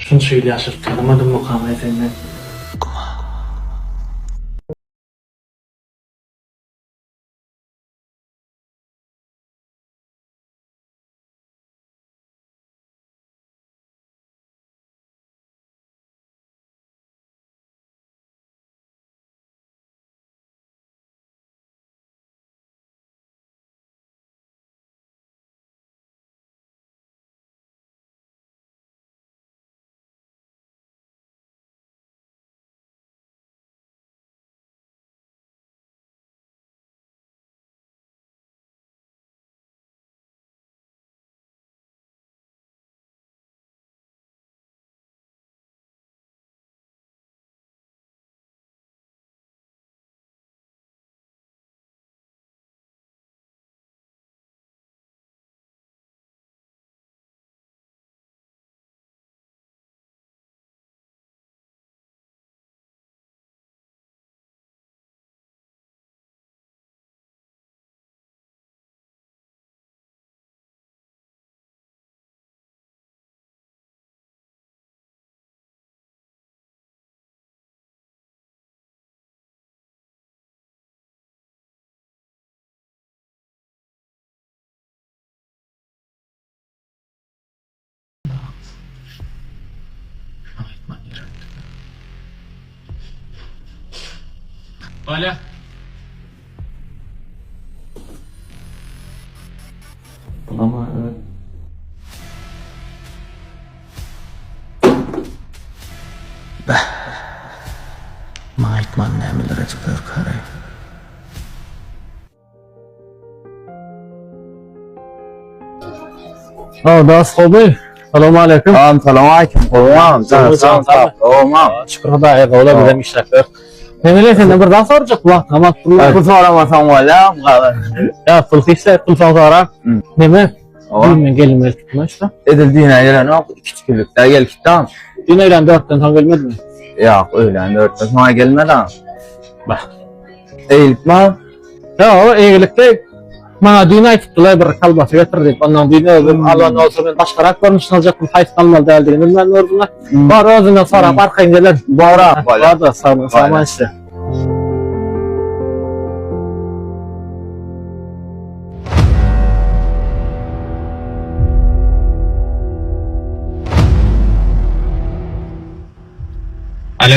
Şuncha yil yashab tanımadim muqamay seni. Hala. Ama evet. Aytman nemiler çıkıyor karay. Das oldu. Selamun aleyküm. Selam aleyküm. Şükür Hudaya kavla bilen işler. Memeli senden bir daha soracak bu. Ama Bu soramasam valla. ya pul hisler pul sonra. Neme? Bilmem gelin tutma işte. Edildiğine göre ne oldu? Küçük küçükler gel kitap. Dün öğlen 4'ten sonra gelmedi mi? Yok öyle 4 sonra gelmedi ha. Bak. Eğilip mi? Ya o iyilikte bana düğün aytıptılar bir kalbası getirdik. Ondan düğün öldüm. Allah'ın olsun ben başkarak görmüşsün alacaktım. Hayat kalmalı değerli. Ben ordular. Var özünden sonra arkayın gelen. Var da sağma işte. Alo.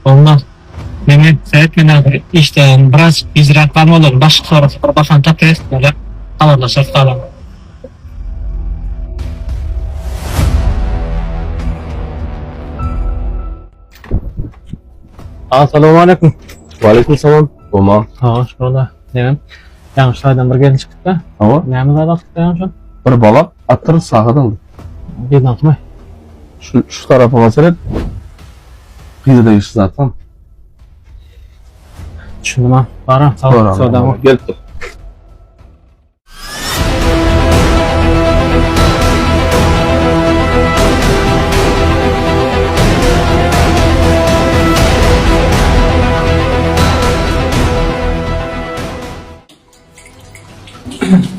Olmaz. Meni seyretmeden işte biraz izrak var mı olur? Başka sonrası bakan takres böyle havalaşır falan. Assalamu alaikum. Aleykümselam. Olma. Ha, şurada. Neyim? Yanlışlardan bir gelin çıktık da. Ama Neyimiz alaktık da yanlışın? bir bala attırır sağa daldı. Bir atma. Şu tarafa mesela kıyıda işte zaten. Düşündüm ha. Bara. Sağ ol. Sağ Gel.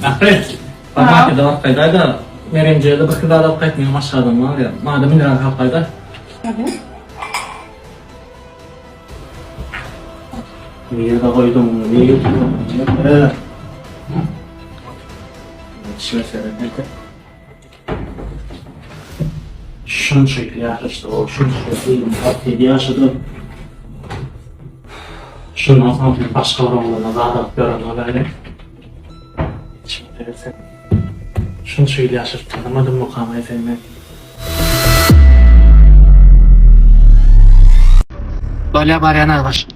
Ahret. Bana ki davat kaydaydı. Merimciye de bir kıda davat kaydmıyor aşağıdan var ya. Madem mineral kapaydı. Niye de koydum? Niye yuttum? Evet. Şöyle neyse. Şunu şekli yaşadı o. Şunu şekli tatlı yaşadı. Şundan sonra başka oranlarına daha da gören öyle. Şimdi sen şunu şekli yaşadı tanımadım muqamay seni. Böyle bariyana var.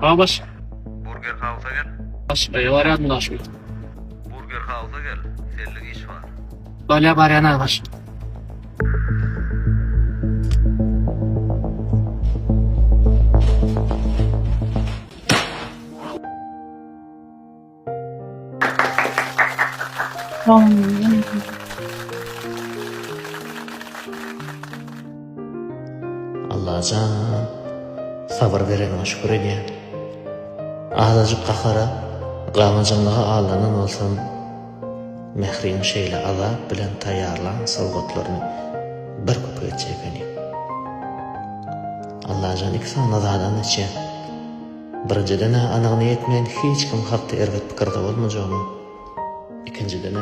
Baş. Burger House'a gel. Baş. Var ya bundaş. Burger House'a gel. Senlik iş var. Böyle var ya baş. Allah'can sabır verene şükür edeyim. Azıcık kahara, qamacınlığa ağlanan olsam, mehrin şeyle ala bilen tayarlan savgatlarını bir köpüge çekeniyim. Allah'can ikisi nazadan içe. Birinciden anağını yetmeyen hiç kim hakta ervet pikirde olmayacağımı. İkinciden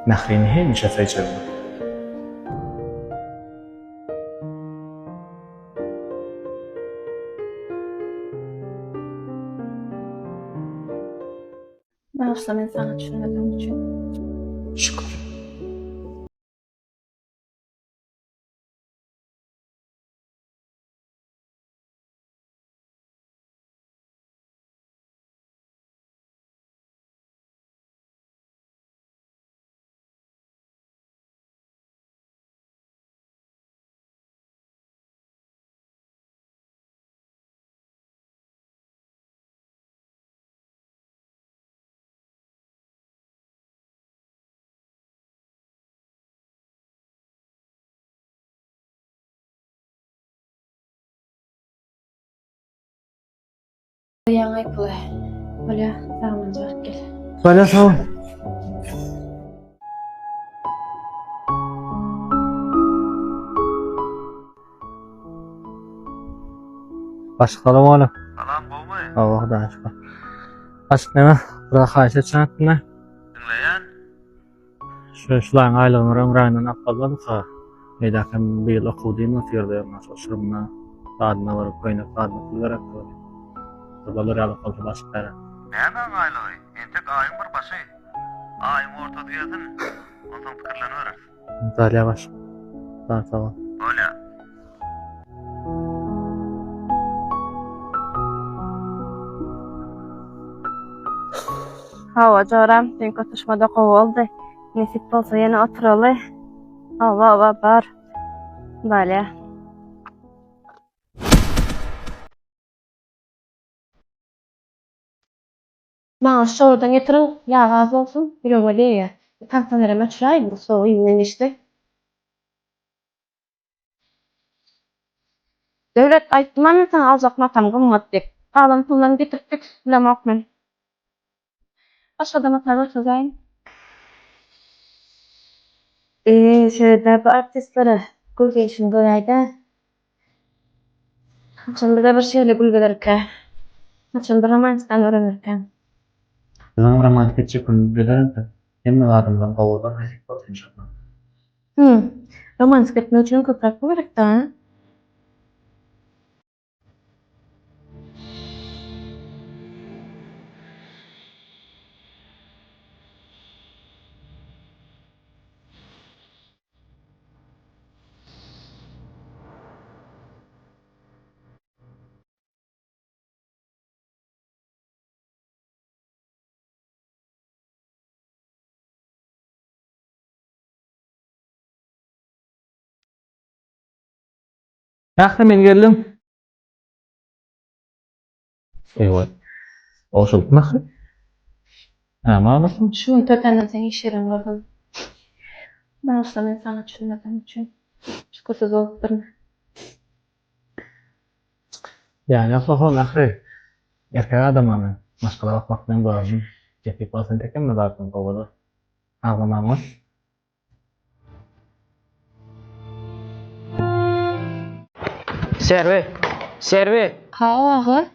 mehrini hemşe seçerim. Ben asla sana düşünmediğim için. Şükür. Yang ayıplı. Böyle zaman cevap gel. Böyle sağ ol. Başkalım oğlum. Salam kovmay. Allah'dan aşkına. Açık neme? Burada kayıt etsen ne? Dinleyen. Şulan aylığını ömründen akıllı ka. Nedakem bir yıl okuduğum atıyordu. Nasıl şurumna. Adına varıp koyuna kadına kılarak koydu. Babalar alıp kaldı başkara. Nereden aylığı? Entek ayın bir başı. Ayın orta diyedin. Ondan fikirlerini öğrensin. Dalya baş. Tamam. Öyle. Hava coram, sen katışmada kovaldı. Nesip olsa yine oturalı. Hava bar. Böyle. Bana şu oradan getirin. Ya razı olsun. Bir öyle ya. Tam sanırım açrayım. Bu soğuğu yine işte. Devlet aytman mı sana alacak matam gımmattık. Ağlan pullarını getirdik. Bilemek mi? Aşağıda matarlar sözayın. Şöyle bir artistlere gülge için dolaydı. Şimdi de bir şeyle gülgelerken. Şimdi romanstan öğrenirken. Bizim romantik çıkın bilirim de. Hem de adımdan kavuldan hesip batın inşallah. Romans etmek için köpek mi gerek de? Yaxşı men geldim. Evet. Olsun mu? Ama nasıl? Şu tötenden sen işlerin vardı. Ben aslında sana düşünmediğim için. Şükürsüz olup durma. Yani yapalım yaxşı. Erkek adam ama. Başkalara bakmaktan lazım. Cepik basın tekin mi zaten kovada? Ağlamamız. Servi. Ha ağı.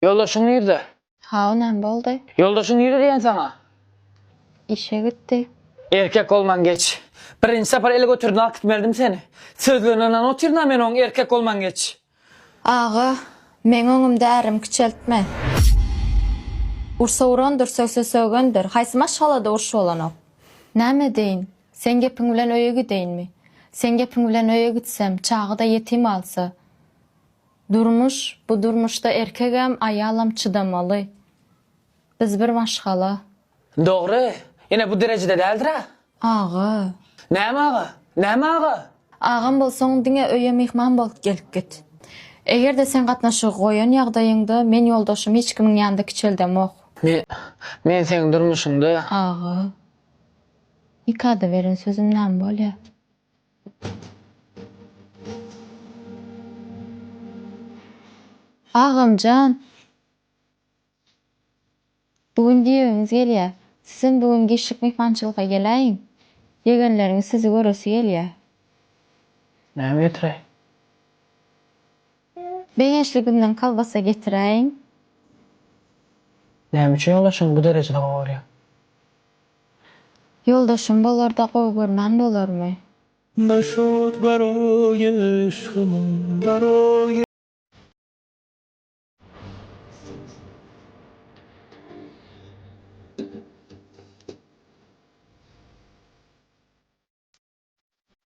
Yoldaşın nerede? Ha o ne oldu? Yoldaşın nerede diyen sana? İşe gitti. Erkek olman geç. Birinci sefer ele götürdün akıt verdim seni. Sözlerinden oturna men on erkek olman geç. Ağa, men oňumda ärim kiçeltme. Ursa urandyr, sögse sögöndir. Haýsy maşgalada urşy bolanok. Näme deýin? Sen gepin bilen öýe gideýinmi? Sen gepin bilen öýe gitsem, çağı da yetim alsa. Durmuş, bu durmuşda erkegem, ayalam çydamaly. Biz bir maşgala. Doğru. Yine bu derecede değildir ha. Ağa. Näme ağa? Näme ağa? Ağam bolsaň diňe öýe mehman bolup gelip git. Egerde sen gatnaşyk goýan ýagdaýyňda men ýoldaşym hiç kimiň ýanynda kiçeldemok. Men senin durmuşunda. Ağa. Ikada veren sözümden bolýar. Ağamcan. Bugün diýeňiz gelýär. Sizin bugün geçik mehmançylyga geläýin. Yegenleriňiz sizi göresi gelýär. Näme getirey? Beňeşliginden kalbasa getiräýin. Näme üçin ýoldaşyň bu derecede gowurýar? Ýoldaşym bolarda gowy görmän bolarmy? Başot baroy aşkım, baroy